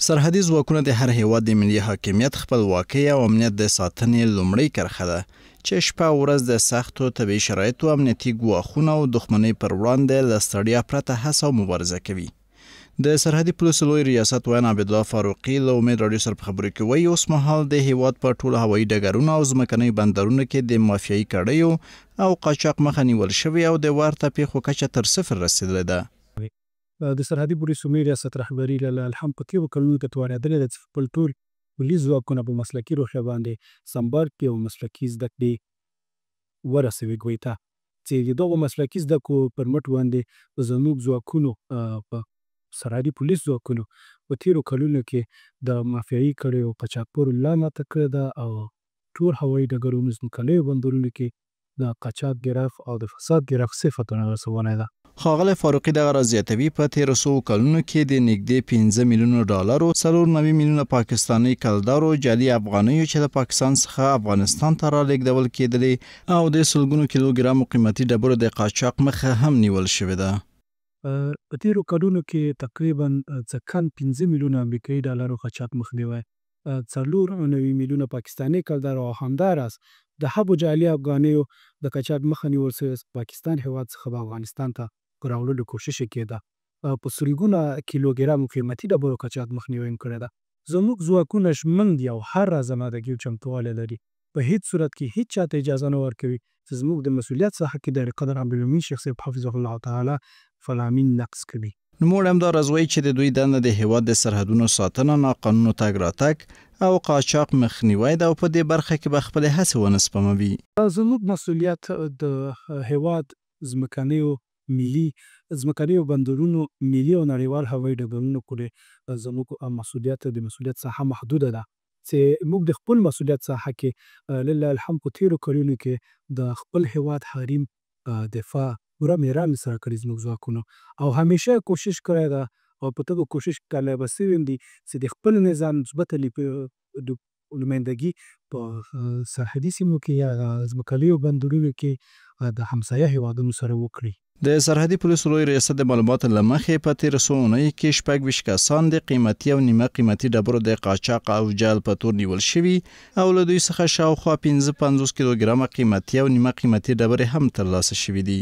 سرحدي ځواکونه د هر هیواد د ملي حاکمیت، خپلواکۍ او امنیت د ساتنې لومړۍ کرښه ده چې شپه او ورځ د سختو طبیعي شرایطو، امنیتي ګواښونو او دښمنۍ پر وړاندې له ستړیا پرته هڅه او مبارزه کوي. د سرحدي پولیسو لوی ریاست ویان عبدالله فاروقي له امید راډیو سره په خبرو کې وایي اوس مهال د هیواد په ټولو هوایي ډګرونو او ځمکنیو بندرونو کې د مافیایي کړیو او قاچاق مخه نیول شوې او د ورته پیښو کچه تر صفر رسیدلې ده. د سرحدي پولیسو ملي ریاست رهبري له الحم په تېرو کلونو کې توانېدلې ده چې خپل ټول پولیس ځواکونه په مسلکي روحیه باندې سمبال کړي او مسلکي زده کړې ورسوي ګوی ته، چې د دغو مسلکي زده کړو پر مټ باندې زموږ ځواکونو په سرحدي پولیس ځواکونو په تېرو کلونو کې د مافیایي کړیو قاچاقبرو لا ماته کړې ده او ټول هوایي ډګرونو، ځمکنیو بندرونو کې د قاچاق ګرف او د فساد ګرف صفتونه رسونې ده. ښاغلی فاروقي دغه راز زیاتوي په تېرو څو کلونو کې د نږدې 15 میلیونو ډالرو 94 میلیونه پاکستاني کلدارو جعلي افغانیو چې د پاکستان څخه افغانستان ته رالېږدول کېدلې او د سلګونو کیلوګرامو قیمتي ډبرو د قاچاق مخه هم نیول شوې ده. په تېرو کلونو کې تقریبا څکن 15 میلیونه امریکایي ډالرو قاچاق مخنیوی، 94 میلیونه پاکستاني کلدار او همداراز د هغو جعلي افغانیو د قاچاق مخه نیول شوې پاکستان هیواد څخه په افغانستان ته راوړلو کوشش یې کېده. په سلګونه کیلوګرامو قیمتي ډبرو قاچاق مخنیوی هم کړی ده. زموږ ځواکونه ژمن دي او هر راز آمادګي او چمتووالی لري. په هیڅ صورت کې هیڅ چاته اجازه نه ورکوي چې زموږ د مسؤلیت څخه کې د قدر عبدالمین شیخ صاحب حفظه الله تعالی فلامین نقص کوي. نوموړی همداراز وایي چې د دوی دنده د هیواد د سرحدونو ساتنه، ناقانونه تګ راتګ او قاچاق مخنیوی ده او په دې برخه کې به خپلې هڅې ونه سپموي. زموږ مسؤلیت د هیواد ځمکنیو بندرونو، ملي او نړیوال هوایي ډګرونو پورې زموږ مسؤلیت د مسؤلیت ساحه محدوده ده چې موږ د خپل مسؤلیت ساحه کې لله الحمد په تېرو کلونو کې د خپل هیواد حریم دفاع پوره میران سره کړي زموږ ځواکونو او همیشه کوشش کړی ده او په دغو کوشش کامیابه سوي هم دي چې د خپل نظام مثبته نمایندګي په سرحدي سیمو کې یا ځمکنیو بندرونو کې د همسایه هیوادونو سره وکړي. د سرحدي پولیسو لوی ریاست د معلوماتو له مخې په تېرو څو اونیو کې 26 کسان د قیمتي او نیمه قیمتي ډبرو د قاچاق او جعل په تور نیول شوي او له دوی څخه شاوخوا 55 کیلوګرامه قیمتي او نیمه قیمتي ډبرې هم ترلاسه شوي دي.